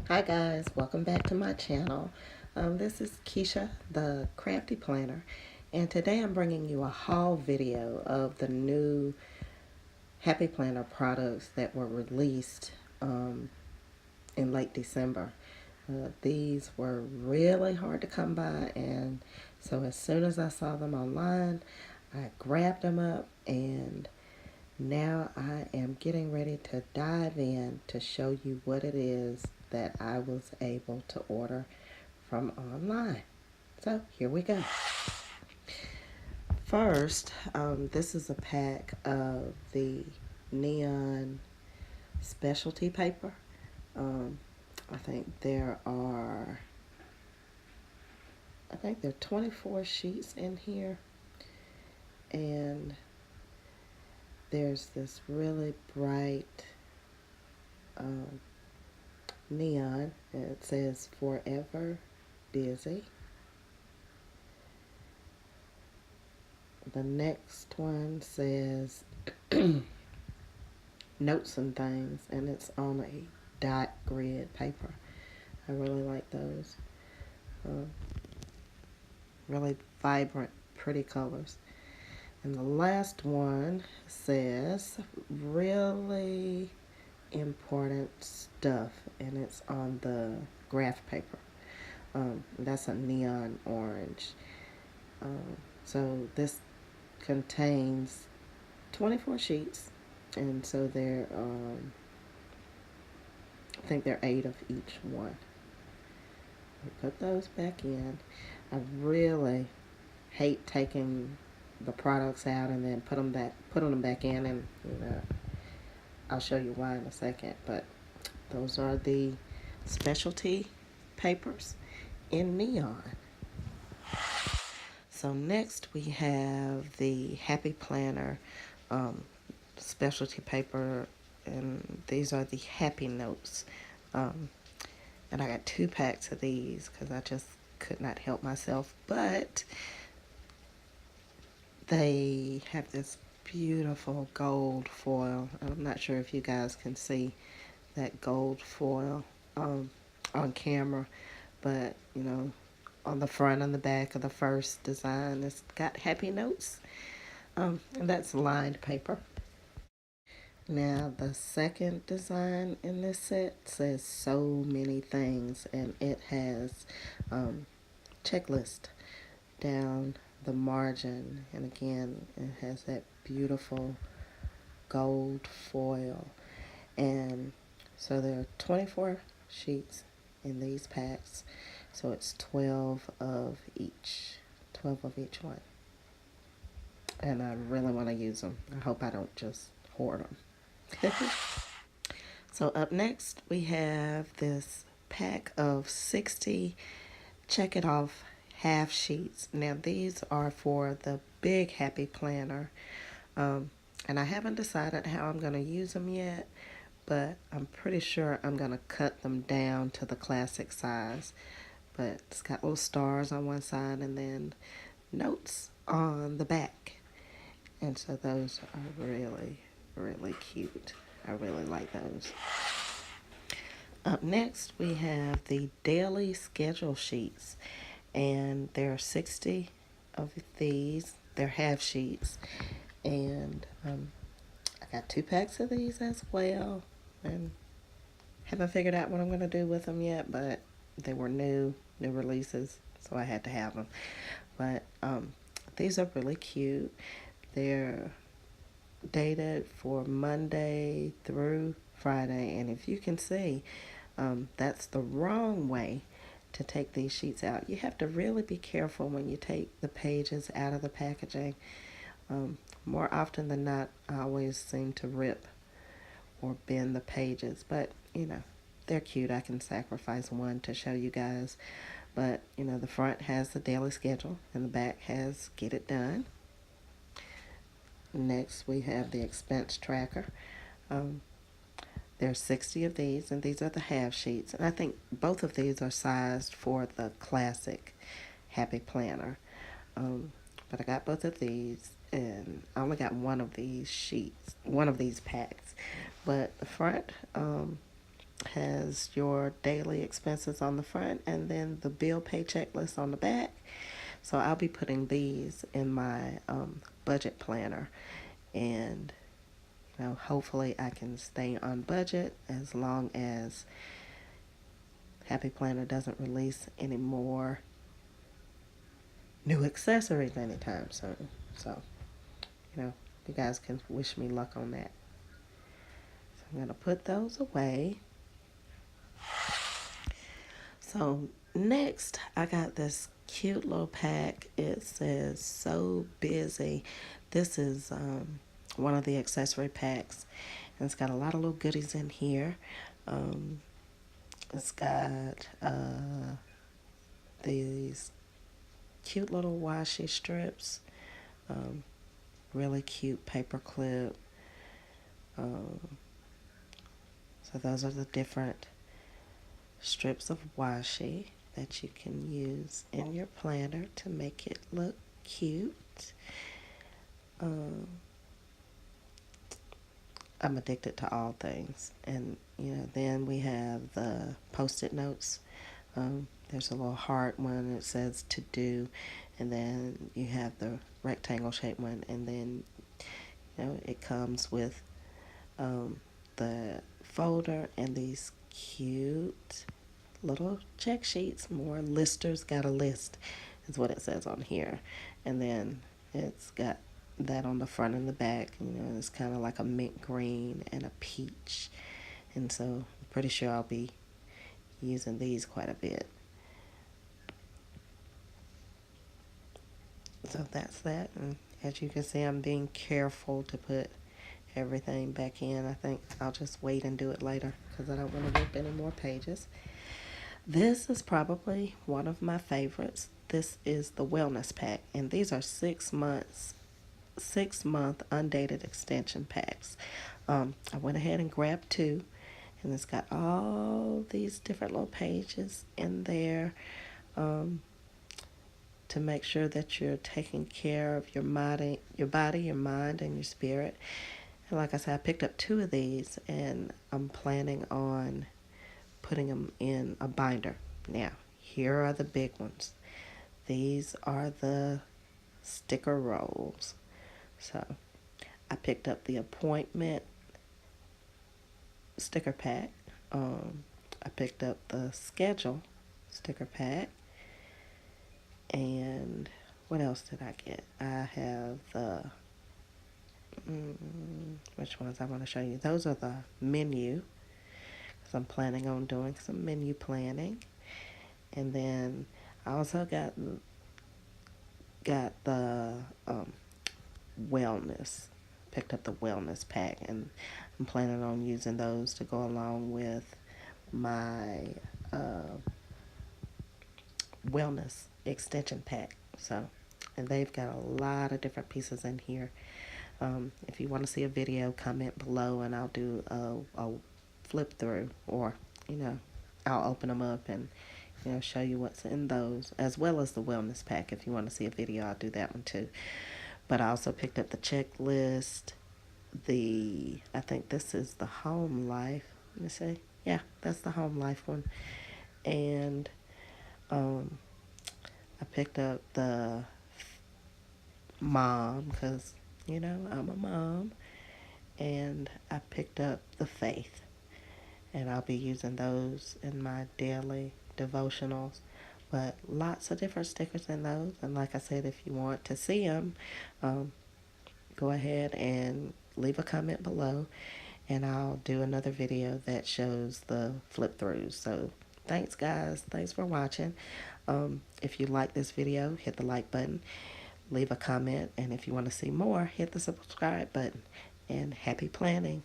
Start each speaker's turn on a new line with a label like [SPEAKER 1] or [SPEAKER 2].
[SPEAKER 1] Hi guys, welcome back to my channel. This is Keisha, the Crafty Planner, and today I'm bringing you a haul video of the new Happy Planner products that were released in late December. These were really hard to come by, and so as soon as I saw them online, I grabbed them up, and now I am getting ready to dive in to show you what it is that I was able to order from online. So here we go. First, this is a pack of the neon specialty paper. Um, I think there are, I think there are 24 sheets in here, and there's this really bright um, neon. It says Forever Busy. The next one says Notes and Things, and it's on a dot grid paper. I really like those. Uh, really vibrant, pretty colors. And the last one says Really Important Stuff, and it's on the graph paper. That's a neon orange. So this contains 24 sheets, and so I think there are 8 of each one. We put those back in. I really hate taking the products out and then putting them back in, and I'll show you why in a second. But those are the specialty papers in neon. So next we have the Happy Planner um, specialty paper, and these are the Happy Notes. Um, and I got 2 packs of these because I just could not help myself. But they have this beautiful gold foil. I'm not sure if you guys can see that gold foil on camera, but on the front and the back of the first design, it's got Happy Notes, and that's lined paper. Now, the second design in this set says So Many Things, and it has checklist down the margin, and again, it has that beautiful gold foil. And so there are 24 sheets in these packs, so it's 12 of each one. And I really want to use them. I hope I don't just hoard them. So up next we have this pack of 60 check it off half sheets. Now these are for the big Happy Planner, and I haven't decided how I'm going to use them yet, but I'm pretty sure I'm going to cut them down to the classic size. But it's got little stars on one side and then notes on the back. And so those are really, really cute. I really like those. Up next, we have the daily schedule sheets. And there are 60 of these. They're half sheets. And I got 2 packs of these as well. And haven't figured out what I'm going to do with them yet, but they were new releases, so I had to have them. But these are really cute. They're dated for Monday through Friday, and if you can see, that's the wrong way to take these sheets out. You have to really be careful when you take the pages out of the packaging. More often than not, I always seem to rip or bend the pages, but they're cute. I can sacrifice one to show you guys. But the front has the daily schedule and the back has Get It Done. Next we have the expense tracker. There's 60 of these, and these are the half sheets, and I think both of these are sized for the classic Happy Planner. But I got both of these, and I only got one of these sheets, one of these packs. But the front has your daily expenses on the front and then the bill pay checklist on the back. So I'll be putting these in my budget planner, and hopefully I can stay on budget as long as Happy Planner doesn't release any more new accessories anytime soon. So, you guys can wish me luck on that. So I'm going to put those away. So next, I got this cute little pack. It says "So Busy." This is one of the accessory packs, and it's got a lot of little goodies in here. It's got these cute little washi strips, really cute paper clip. So those are the different strips of washi that you can use in your planner to make it look cute. I'm addicted to all things. And then we have the post-it notes. There's a little heart one that says "to do," and then you have the rectangle shaped one, and then it comes with the folder and these cute little check sheets. More listers got a list is what it says on here, and then it's got that on the front and the back. It's kind of like a mint green and a peach, and so I'm pretty sure I'll be using these quite a bit. So that's that, and as you can see, I'm being careful to put everything back in. I think I'll just wait and do it later because I don't want to rip any more pages. This is probably one of my favorites. This is the Wellness Pack, and these are 6 month undated extension packs. I went ahead and grabbed 2, and it's got all these different little pages in there to make sure that you're taking care of your body, your mind, and your spirit. And like I said, I picked up 2 of these, and I'm planning on putting them in a binder. Now, here are the big ones. These are the sticker rolls. So, I picked up the appointment sticker pack. I picked up the schedule sticker pack. And what else did I get? I have the which ones I want to show you. Those are the menu, because I'm planning on doing some menu planning. And then I also got the wellness. Picked up the wellness pack, and I'm planning on using those to go along with my wellness extension pack. So, and they've got a lot of different pieces in here. If you want to see a video, comment below, and I'll do a flip through, or I'll open them up and show you what's in those, as well as the wellness pack. If you want to see a video, I'll do that one too. But I also picked up the checklist. I think this is the Home Life. Let me see. Yeah, that's the Home Life one. And I picked up the Mom, because I'm a mom. And I picked up the Faith, and I'll be using those in my daily devotionals. But lots of different stickers in those. And like I said, if you want to see them, go ahead and leave a comment below, and I'll do another video that shows the flip throughs. So thanks guys, thanks for watching. If you like this video, hit the like button, leave a comment, and if you want to see more, hit the subscribe button. And happy planning.